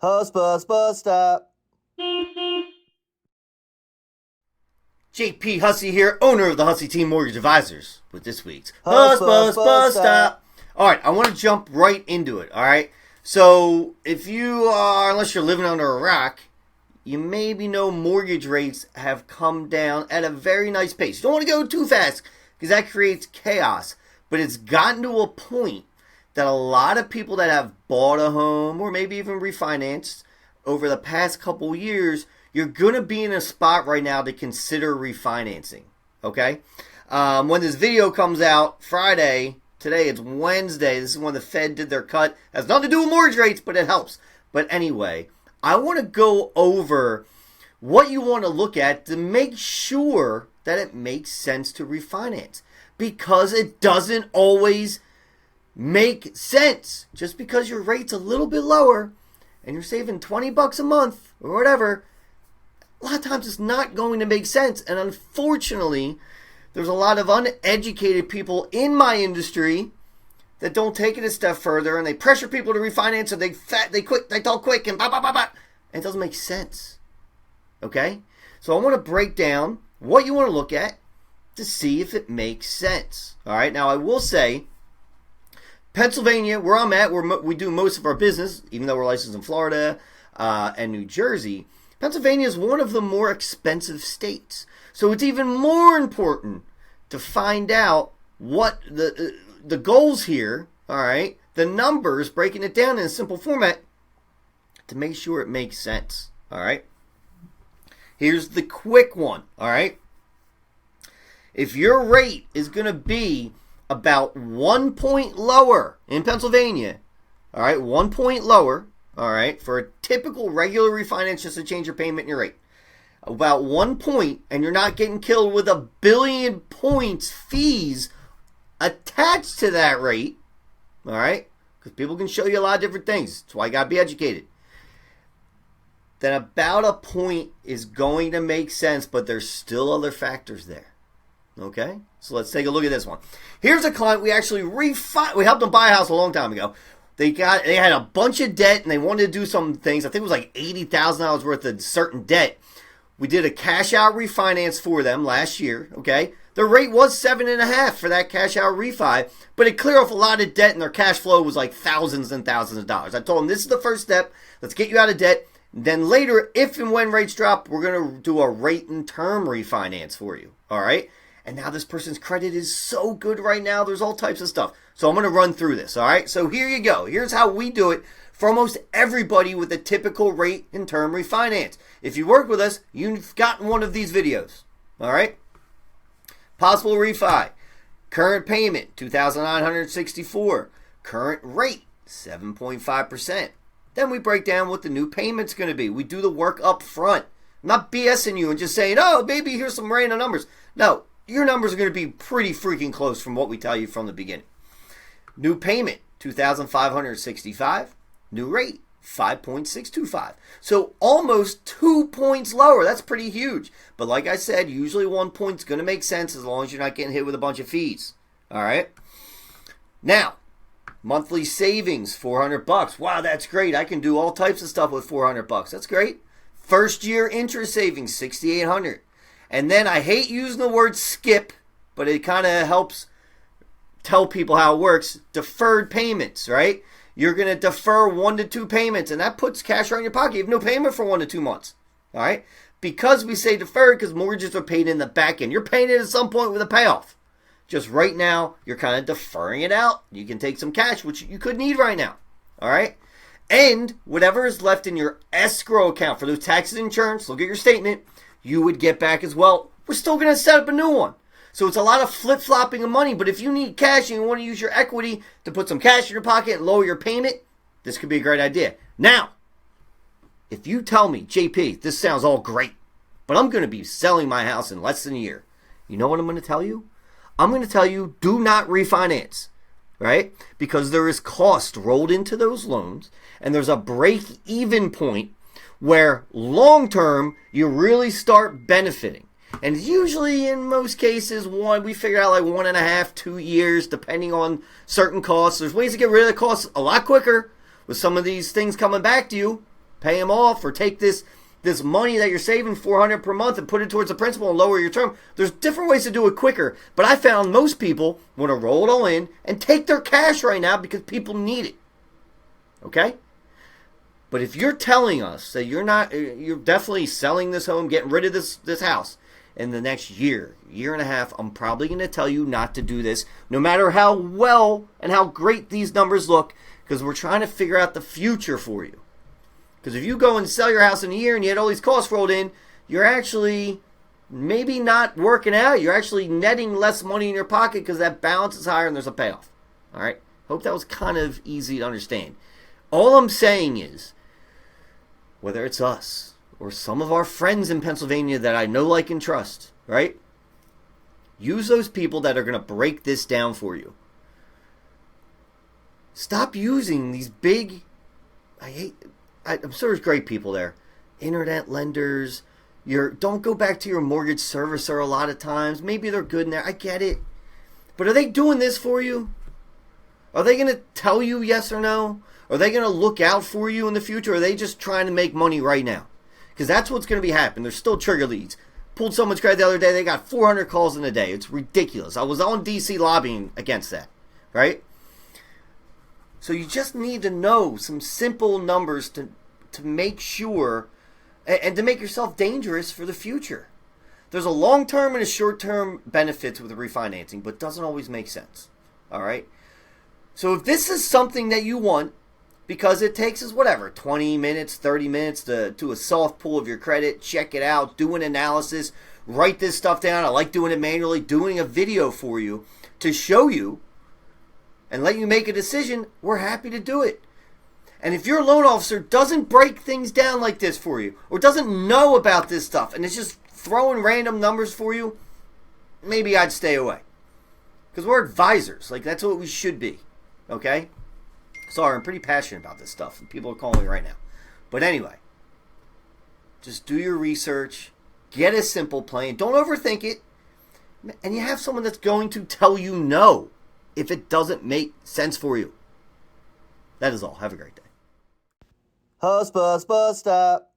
Hussbus bus stop. JP Hussey here, owner of the Hussey Team Mortgage Advisors, with this week's Hussbus bus Stop. Alright, I want to jump right into it, alright? So, if you are, unless you're living under a rock, you maybe know mortgage rates have come down at a very nice pace. You don't want to go too fast, because that creates chaos. But it's gotten to a point that a lot of people that have bought a home, or maybe even refinanced, over the past couple years, you're going to be in a spot right now to consider refinancing, okay? When this video comes out Friday, today it's Wednesday, this is when the Fed did their cut. It has nothing to do with mortgage rates, but it helps. But anyway, I want to go over what you want to look at to make sure that it makes sense to refinance. Because it doesn't always make sense. Just because your rate's a little bit lower and you're saving $20 a month or whatever, a lot of times it's not going to make sense. And unfortunately, there's a lot of uneducated people in my industry that don't take it a step further, and they pressure people to refinance, and they talk quick, and blah, blah, blah, blah. And it doesn't make sense. Okay? So I want to break down what you want to look at to see if it makes sense. All right? Now, I will say, Pennsylvania, where I'm at, where we do most of our business, even though we're licensed in Florida and New Jersey, Pennsylvania is one of the more expensive states. So it's even more important to find out what the goals here, all right, the numbers, breaking it down in a simple format to make sure it makes sense, all right? Here's the quick one, all right? If your rate is going to be about 1 point lower in Pennsylvania, all right, 1 point lower, all right, for a typical regular refinance just to change your payment and your rate, about 1 point, and you're not getting killed with 1 billion points fees attached to that rate, all right, because people can show you a lot of different things. That's why you got to be educated. Then about 1 point is going to make sense, but there's still other factors there. Okay, so let's take a look at this one. Here's a client we actually we helped them buy a house a long time ago. They had a bunch of debt and they wanted to do some things. I think it was like $80,000 worth of certain debt. We did a cash out refinance for them last year. Okay, the rate was 7.5 for that cash out refi, but it cleared off a lot of debt and their cash flow was like thousands and thousands of dollars. I told them this is the first step. Let's get you out of debt. Then later, if and when rates drop, we're going to do a rate and term refinance for you. All right. And now this person's credit is so good right now. There's all types of stuff. So I'm going to run through this, all right? So here you go. Here's how we do it for almost everybody with a typical rate and term refinance. If you work with us, you've gotten one of these videos, all right? Possible refi. Current payment, $2,964. Current rate, 7.5%. Then we break down what the new payment's going to be. We do the work up front. I'm not BSing you and just saying, oh, baby, here's some random numbers. No. Your numbers are going to be pretty freaking close from what we tell you from the beginning. New payment, $2,565. New rate, 5.625. So almost 2 points lower. That's pretty huge. But like I said, usually 1 point's going to make sense as long as you're not getting hit with a bunch of fees. All right? Now, monthly savings, $400. Wow, that's great. I can do all types of stuff with $400. That's great. First year interest savings, $6,800. And then I hate using the word skip, but it kind of helps tell people how it works. Deferred payments, right? You're going to defer 1 to 2 payments, and that puts cash right in your pocket. You have no payment for 1 to 2 months, all right? Because we say deferred, because mortgages are paid in the back end. You're paying it at some point with a payoff. Just right now, you're kind of deferring it out. You can take some cash, which you could need right now, all right? And whatever is left in your escrow account for those taxes and insurance, look at your statement, you would get back as well. We're still going to set up a new one. So it's a lot of flip-flopping of money. But if you need cash and you want to use your equity to put some cash in your pocket and lower your payment, this could be a great idea. Now, if you tell me, JP, this sounds all great, but I'm going to be selling my house in less than a year, you know what I'm going to tell you? I'm going to tell you, do not refinance, right? Because there is cost rolled into those loans, and there's a break-even point where long-term you really start benefiting. And usually in most cases, we figure out like 1.5, 2 years, depending on certain costs. There's ways to get rid of the costs a lot quicker with some of these things coming back to you. pay them off, or take this money that you're saving, $400 per month, and put it towards the principal and lower your term. There's different ways to do it quicker, but I found most people want to roll it all in and take their cash right now because people need it. Okay? But if you're telling us that you're definitely selling this home, getting rid of this house in the next year and a half, I'm probably going to tell you not to do this, no matter how well and how great these numbers look, because we're trying to figure out the future for you. Because if you go and sell your house in a year and you had all these costs rolled in, you're actually maybe not working out. You're actually netting less money in your pocket because that balance is higher and there's a payoff. All right? Hope that was kind of easy to understand. All I'm saying is, whether it's us or some of our friends in Pennsylvania that I know, like, and trust, right? Use those people that are going to break this down for you. Stop using these big, I'm sure there's great people there, internet lenders. Don't go back to your mortgage servicer a lot of times. Maybe they're good in there. I get it. But are they doing this for you? Are they going to tell you yes or no? Are they going to look out for you in the future? Or are they just trying to make money right now? Because that's what's going to be happening. There's still trigger leads. Pulled someone's credit the other day. They got 400 calls in a day. It's ridiculous. I was on DC lobbying against that. Right? So you just need to know some simple numbers to make sure and to make yourself dangerous for the future. There's a long-term and a short-term benefits with refinancing, but it doesn't always make sense. All right? So if this is something that you want, because it takes us, 20 minutes, 30 minutes to do a soft pull of your credit, check it out, do an analysis, write this stuff down. I like doing it manually, doing a video for you to show you and let you make a decision. We're happy to do it. And if your loan officer doesn't break things down like this for you, or doesn't know about this stuff, and it's just throwing random numbers for you, maybe I'd stay away. Because we're advisors. Like, that's what we should be. Okay? Sorry, I'm pretty passionate about this stuff, and people are calling me right now. But anyway, just do your research, get a simple plan, don't overthink it, and you have someone that's going to tell you no if it doesn't make sense for you. That is all. Have a great day. Hussbus, bus stop.